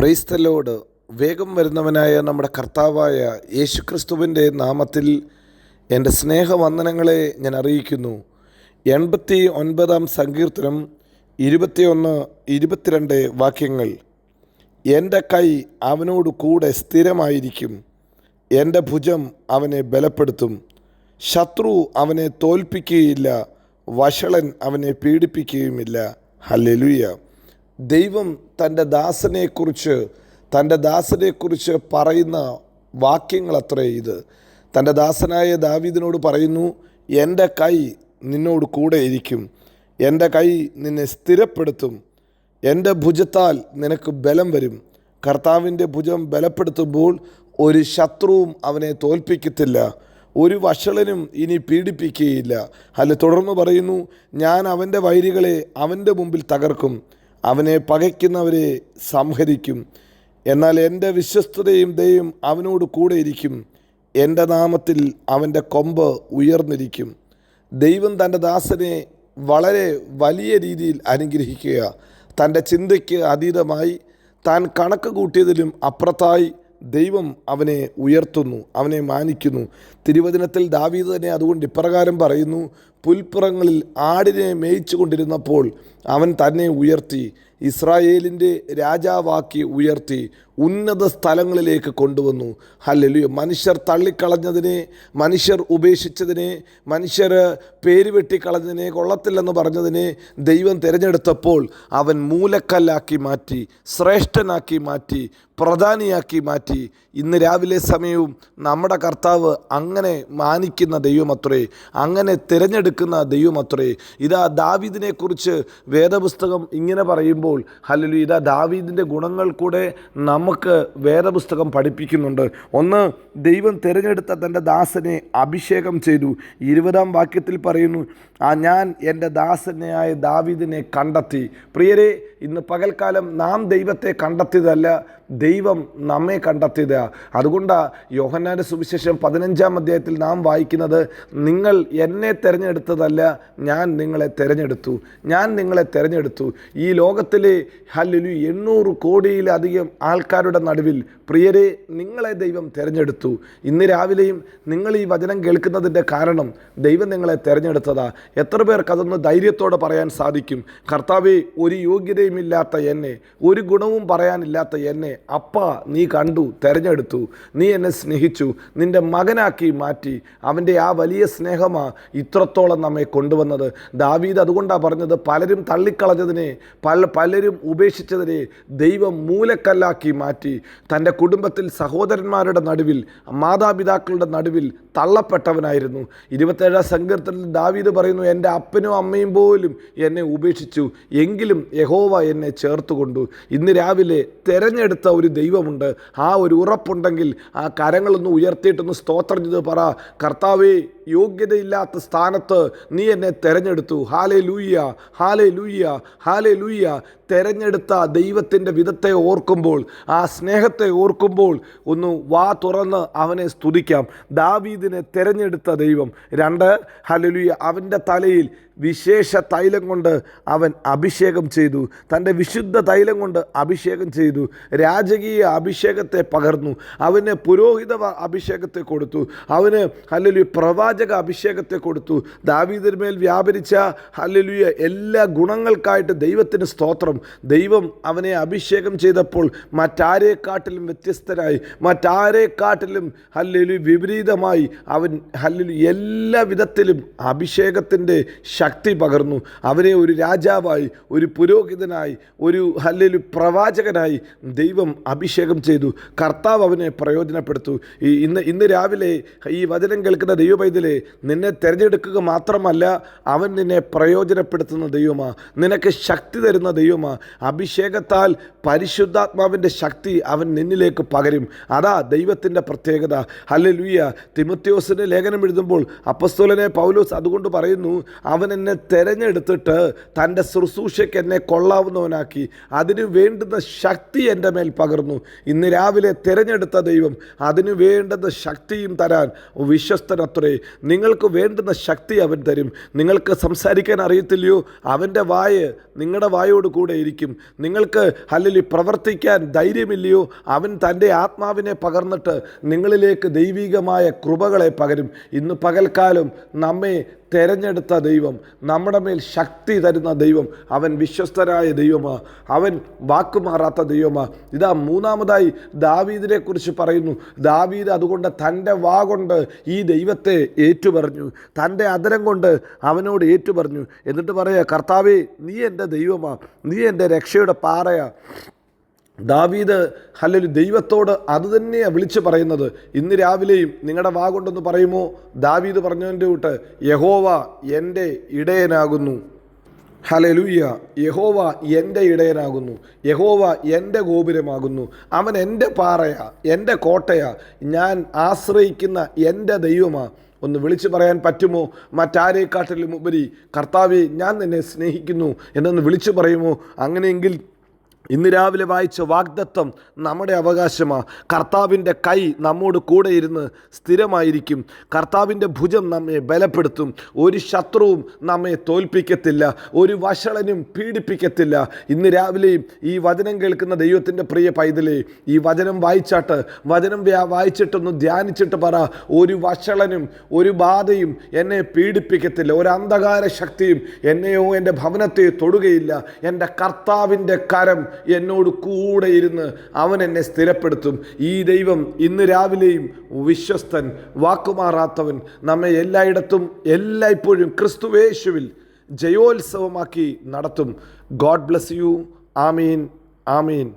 Praise the Lord. വേഗം വരുന്നവനായ നമ്മുടെ കർത്താവായ യേശുക്രിസ്തുവിൻ്റെ നാമത്തിൽ എൻ്റെ സ്നേഹവന്ദനങ്ങളെ ഞാൻ അറിയിക്കുന്നു. 89 സങ്കീർത്തനം 21-22 വാക്യങ്ങൾ. എൻ്റെ കൈ അവനോട് കൂടെ സ്ഥിരമായിരിക്കും, എൻ്റെ ഭുജം അവനെ ബലപ്പെടുത്തും. ശത്രു അവനെ തോൽപ്പിക്കുകയില്ല, വഷളൻ അവനെ പീഡിപ്പിക്കുകയുമില്ല. ഹല്ലേലൂയ. ദൈവം തൻ്റെ ദാസനെക്കുറിച്ച് പറയുന്ന വാക്യങ്ങൾ അത്രേ ഇത്. തൻ്റെ ദാസനായ ദാവീദിനോട് പറയുന്നു, എൻ്റെ കൈ നിന്നോട് കൂടെ ഇരിക്കും, എൻ്റെ കൈ നിന്നെ സ്ഥിരപ്പെടുത്തും, എൻ്റെ ഭുജത്താൽ നിനക്ക് ബലം വരും. കർത്താവിൻ്റെ ഭുജം ബലപ്പെടുത്തുമ്പോൾ ഒരു ശത്രുവും അവനെ തോൽപ്പിക്കത്തില്ല, ഒരു വഷളനും ഇനി പീഡിപ്പിക്കുകയില്ല. തുടർന്ന് പറയുന്നു, ഞാൻ അവൻ്റെ വൈരികളെ അവൻ്റെ മുമ്പിൽ തകർക്കും, അവനെ പകയ്ക്കുന്നവരെ സംഹരിക്കും. എന്നാൽ എൻ്റെ വിശ്വസ്തതയും ദയയും അവനോട് കൂടെ ഇരിക്കും, എൻ്റെ നാമത്തിൽ അവൻ്റെ കൊമ്പ് ഉയർന്നിരിക്കും. ദൈവം തൻ്റെ ദാസനെ വളരെ വലിയ രീതിയിൽ അനുഗ്രഹിക്കുക. തൻ്റെ ചിന്തയ്ക്ക് അതീതമായി, താൻ കണക്ക് കൂട്ടിയതിലും അപ്പുറത്തായി ദൈവം അവനെ ഉയർത്തുന്നു, അവനെ മാനിക്കുന്നു. തിരുവചനത്തിൽ ദാവീദ് തന്നെ അതുകൊണ്ട് ഇപ്രകാരം പറയുന്നു, പുൽപ്പുറങ്ങളിൽ ആടിനെ മേയിച്ചു കൊണ്ടിരുന്നപ്പോൾ അവൻ തന്നെ ഉയർത്തി, ഇസ്രായേലിൻ്റെ രാജാവാക്കി ഉയർത്തി, ഉന്നത സ്ഥലങ്ങളിലേക്ക് കൊണ്ടുവന്നു. ഹല്ലേലൂയ. മനുഷ്യർ തള്ളിക്കളഞ്ഞതിനെ, മനുഷ്യർ ഉപേക്ഷിച്ചതിനെ, മനുഷ്യർ പേര് വെട്ടിക്കളഞ്ഞതിനെ, കൊള്ളത്തില്ലെന്ന് പറഞ്ഞതിനെ ദൈവം തിരഞ്ഞെടുത്തപ്പോൾ അവൻ മൂലക്കല്ലാക്കി മാറ്റി, ശ്രേഷ്ഠനാക്കി മാറ്റി, പ്രധാനിയാക്കി മാറ്റി. ഇന്ന് രാവിലെ സമയവും നമ്മുടെ കർത്താവ് അങ്ങനെ മാനിക്കുന്ന ദൈവമത്രേ, അങ്ങനെ തിരഞ്ഞെടുക്കുന്ന ദൈവമത്രേ. ഇതാ ദാവീദിനെക്കുറിച്ച് വേദപുസ്തകം ഇങ്ങനെ പറയുമ്പോൾ ഹല്ലേലൂയ, ഇതാ ദാവീദിൻ്റെ ഗുണങ്ങൾ കൂടെ നമുക്ക് വേദപുസ്തകം പഠിപ്പിക്കുന്നുണ്ട്. ഒന്ന്, ദൈവം തിരഞ്ഞെടുത്ത തൻ്റെ ദാസനെ അഭിഷേകം ചെയ്തു. 20 വാക്യത്തിൽ പറയുന്നു, ഞാൻ എൻ്റെ ദാസനായ ദാവീദിനെ കണ്ടെത്തി. പ്രിയരെ, ഇന്ന് പകൽക്കാലം നാം ദൈവത്തെ കണ്ടെത്തിയതല്ല, ദൈവം നമ്മെ കണ്ടെത്തിയതാണ്. അതുകൊണ്ടാണ് യോഹന്നാൻ്റെ സുവിശേഷം 15 അധ്യായത്തിൽ നാം വായിക്കുന്നത്, നിങ്ങൾ എന്നെ തിരഞ്ഞെടുത്തതല്ല, ഞാൻ നിങ്ങളെ തിരഞ്ഞെടുത്തു. ഈ ലോകത്തിലെ ഹല്ലേലൂയ 800 കോടിയിലധികം ആൾക്കാരുടെ നടുവിൽ പ്രിയരെ, നിങ്ങളെ ദൈവം തിരഞ്ഞെടുത്തു. ഇന്ന് രാവിലെയും നിങ്ങൾ ഈ വചനം കേൾക്കുന്നതിൻ്റെ കാരണം ദൈവം നിങ്ങളെ തിരഞ്ഞെടുത്തതാ. എത്ര പേർക്ക് അതൊന്ന് ധൈര്യത്തോടെ പറയാൻ സാധിക്കും? കർത്താവേ, ഒരു യോഗ്യതയുമില്ലാത്ത എന്നെ, ഒരു ഗുണവും പറയാനില്ലാത്ത എന്നെ അപ്പാ നീ കണ്ടു, തിരഞ്ഞെടുത്തു, നീ എന്നെ സ്നേഹിച്ചു, നിൻ്റെ മകനാക്കി മാറ്റി. അവൻ്റെ ആ വലിയ സ്നേഹമാണ് ഇത്രത്തോളം നമ്മെ കൊണ്ടുവന്നത്. ദാവീദ് അതുകൊണ്ടാണ് പറഞ്ഞത്, പലരും തള്ളിക്കളഞ്ഞതിനെ, പലരും ഉപേക്ഷിച്ചതിനെ ദൈവം മൂലക്കല്ലാക്കി മാറ്റി. തൻ്റെ കുടുംബത്തിൽ സഹോദരന്മാരുടെ നടുവിൽ, മാതാപിതാക്കളുടെ നടുവിൽ തള്ളപ്പെട്ടവനായിരുന്നു. 27 സങ്കീർത്തനത്തിൽ ദാവീദ് പറയുന്നു, എൻ്റെ അപ്പനും അമ്മയും പോലും എന്നെ ഉപേക്ഷിച്ചു, എങ്കിലും യഹോവ എന്നെ ചേർത്തുകൊണ്ടു. ഇന്ന് രാവിലെ തിരഞ്ഞെടുത്ത ഒരു ദൈവമുണ്ട്. ആ ഒരു ഉറപ്പുണ്ടെങ്കിൽ ആ കരങ്ങളൊന്ന് ഉയർത്തിയിട്ടൊന്ന് സ്തോത്രം ചെയ്ത് പറ, കർത്താവേ, യോഗ്യതയില്ലാത്ത സ്ഥാനത്ത് നീ എന്നെ തിരഞ്ഞെടുത്തു. Hallelujah, hallelujah, hallelujah. തിരഞ്ഞെടുത്ത ദൈവത്തിൻ്റെ വിധത്തെ ഓർക്കുമ്പോൾ, ആ സ്നേഹത്തെ ഓർക്കുമ്പോൾ ഒന്ന് വാ തുറന്ന് അവനെ സ്തുതിക്കാം. ദാവീദിനെ തിരഞ്ഞെടുത്ത ദൈവം. 2, ഹല്ലേലൂയ, അവൻ്റെ തലയിൽ വിശേഷ തൈലം കൊണ്ട് അവൻ അഭിഷേകം ചെയ്തു. തൻ്റെ വിശുദ്ധ തൈലം കൊണ്ട് അഭിഷേകം ചെയ്തു. രാജകീയ അഭിഷേകത്തെ പകർന്നു. അവന് പുരോഹിത അഭിഷേകത്തെ കൊടുത്തു. അവന് ഹല്ലേലൂയ പ്രവാചക അഭിഷേകത്തെ കൊടുത്തു. ദാവീദിന്മേൽ വ്യാപരിച്ച ഹല്ലേലൂയ എല്ലാ ഗുണങ്ങൾക്കായിട്ട് ദൈവത്തിന് സ്തോത്രം. ദൈവം അവനെ അഭിഷേകം ചെയ്തപ്പോൾ മറ്റാരെക്കാട്ടിലും വ്യത്യസ്തനായി, മറ്റാരെക്കാട്ടിലും ഹല്ലേലൂയ വിപരീതമായി അവൻ ഹല്ലേലൂയ എല്ലാ വിധത്തിലും അഭിഷേകത്തിൻ്റെ ശക്തി പകർന്നു. അവനെ ഒരു രാജാവായി, ഒരു പുരോഹിതനായി, ഒരു ഹല്ലേലൂയ പ്രവാചകനായി ദൈവം അഭിഷേകം ചെയ്തു. കർത്താവ് അവനെ പ്രയോജനപ്പെടുത്തു. ഇന്ന് രാവിലെ ഈ വചനം കേൾക്കുന്ന ദൈവപൈതലേ, നിന്നെ തിരഞ്ഞെടുക്കുക മാത്രമല്ല, അവൻ നിന്നെ പ്രയോജനപ്പെടുത്തുന്ന ദൈവമാണ്, നിനക്ക് ശക്തി തരുന്ന ദൈവമാണ്. അഭിഷേകത്താൽ പരിശുദ്ധാത്മാവിൻ്റെ ശക്തി അവൻ നിന്നിലേക്ക് പകരും. അതാ ദൈവത്തിൻ്റെ പ്രത്യേകത. ഹല്ലേലൂയ. തിമോഥെയോസിന് ലേഖനം എഴുതുമ്പോൾ അപ്പോസ്തലനായ പൗലോസ് അതുകൊണ്ട് പറയുന്നു, അവൻ എന്നെ തിരഞ്ഞെടുത്തിട്ട് തൻ്റെ ശുശ്രൂഷയ്ക്ക് എന്നെ കൊള്ളാവുന്നവനാക്കി, അതിനു വേണ്ടുന്ന ശക്തി എൻ്റെ മേൽ പകർന്നു. ഇന്ന് രാവിലെ തിരഞ്ഞെടുത്ത ദൈവം അതിനു വേണ്ടുന്ന ശക്തിയും തരാൻ വിശ്വസ്തനത്രേ. നിങ്ങൾക്ക് വേണ്ടുന്ന ശക്തി അവൻ തരും. നിങ്ങൾക്ക് സംസാരിക്കാൻ അറിയത്തില്ലയോ? അവൻ്റെ വായ് നിങ്ങളുടെ വായോട് കൂടെ ഇരിക്കും. നിങ്ങൾക്ക് അല്ലെങ്കിൽ പ്രവർത്തിക്കാൻ ധൈര്യമില്ലയോ? അവൻ തൻ്റെ ആത്മാവിനെ പകർന്നിട്ട് നിങ്ങളിലേക്ക് ദൈവികമായ കൃപകളെ പകരും. ഇന്ന് പകൽക്കാലം നമ്മെ തെരഞ്ഞെടുത്ത ദൈവം, നമ്മുടെ മേൽ ശക്തി തരുന്ന ദൈവം, അവൻ വിശ്വസ്തനായ ദൈവമാണ്. അവൻ വാക്കുമാറാത്ത ദൈവമാണ്. ഇതാ മൂന്നാമതായി ദാവീദിനെ കുറിച്ച് പറയുന്നു. ദാവീദ് അതുകൊണ്ട് തൻ്റെ വാ കൊണ്ട് ഈ ദൈവത്തെ ഏറ്റുപറഞ്ഞു, തൻ്റെ അധരം കൊണ്ട് അവനോട് ഏറ്റുപറഞ്ഞു. എന്നിട്ട് പറയുക, കർത്താവേ, നീ എൻ്റെ ദൈവമാണ്, നീ എൻ്റെ രക്ഷയുടെ പാറയാ. ദാവീദ് ദൈവത്തോട് അതുതന്നെയാണ് വിളിച്ച് പറയുന്നത്. ഇന്ന് രാവിലെയും നിങ്ങളുടെ വാ കൊണ്ടൊന്ന് പറയുമോ? ദാവീദ് പറഞ്ഞതിൻ്റെ കൂട്ട്, യഹോവ എൻ്റെ ഇടയനാകുന്നു. ഹല്ലേലൂയ. യഹോവ എൻ്റെ ഇടയനാകുന്നു, യഹോവ എൻ്റെ ഗോപുരമാകുന്നു, അവൻ എൻ്റെ പാറയാ, എൻ്റെ കോട്ടയാ, ഞാൻ ആശ്രയിക്കുന്ന എൻ്റെ ദൈവമാ. ഒന്ന് വിളിച്ചു പറയാൻ പറ്റുമോ? മറ്റാരേക്കാട്ടിലും ഉപരി കർത്താവേ, ഞാൻ നിന്നെ സ്നേഹിക്കുന്നു എന്നൊന്ന് വിളിച്ചു പറയുമോ? അങ്ങനെയെങ്കിൽ ഇന്ന് രാവിലെ വായിച്ച വാഗ്ദത്തം നമ്മുടെ അവകാശമാണ്. കർത്താവിൻ്റെ കൈ നമ്മോട് കൂടെ ഇരുന്ന് സ്ഥിരമായിരിക്കും. കർത്താവിൻ്റെ ഭുജം നമ്മെ ബലപ്പെടുത്തും. ഒരു ശത്രുവും നമ്മെ തോൽപ്പിക്കത്തില്ല, ഒരു വഷളനും പീഡിപ്പിക്കത്തില്ല. ഇന്ന് രാവിലെയും ഈ വചനം കേൾക്കുന്ന ദൈവത്തിൻ്റെ പ്രിയ പൈതലേ, ഈ വചനം വായിച്ചാട്ട്, വചനം വായിച്ചിട്ടൊന്ന് ധ്യാനിച്ചിട്ട് പറ, ഒരു വഷളനും ഒരു ബാധയും എന്നെ പീഡിപ്പിക്കത്തില്ല, ഒരു അന്ധകാര ശക്തിയും എന്നെയോ എൻ്റെ ഭവനത്തെ തൊടുകയില്ല. എൻ്റെ കർത്താവിൻ്റെ കരം എന്നോട് കൂടെ ഇരുന്ന് അവൻ എന്നെ സ്ഥിരപ്പെടുത്തും. ഈ ദൈവം ഇന്ന് രാവിലെയും വിശ്വസ്തൻ, വാക്കുമാറാത്തവൻ, നമ്മെ എല്ലായിടത്തും എല്ലായ്പ്പോഴും ക്രിസ്തുവേശുവിൽ ജയോത്സവമാക്കി നടത്തും. God bless you. Amin, Amin.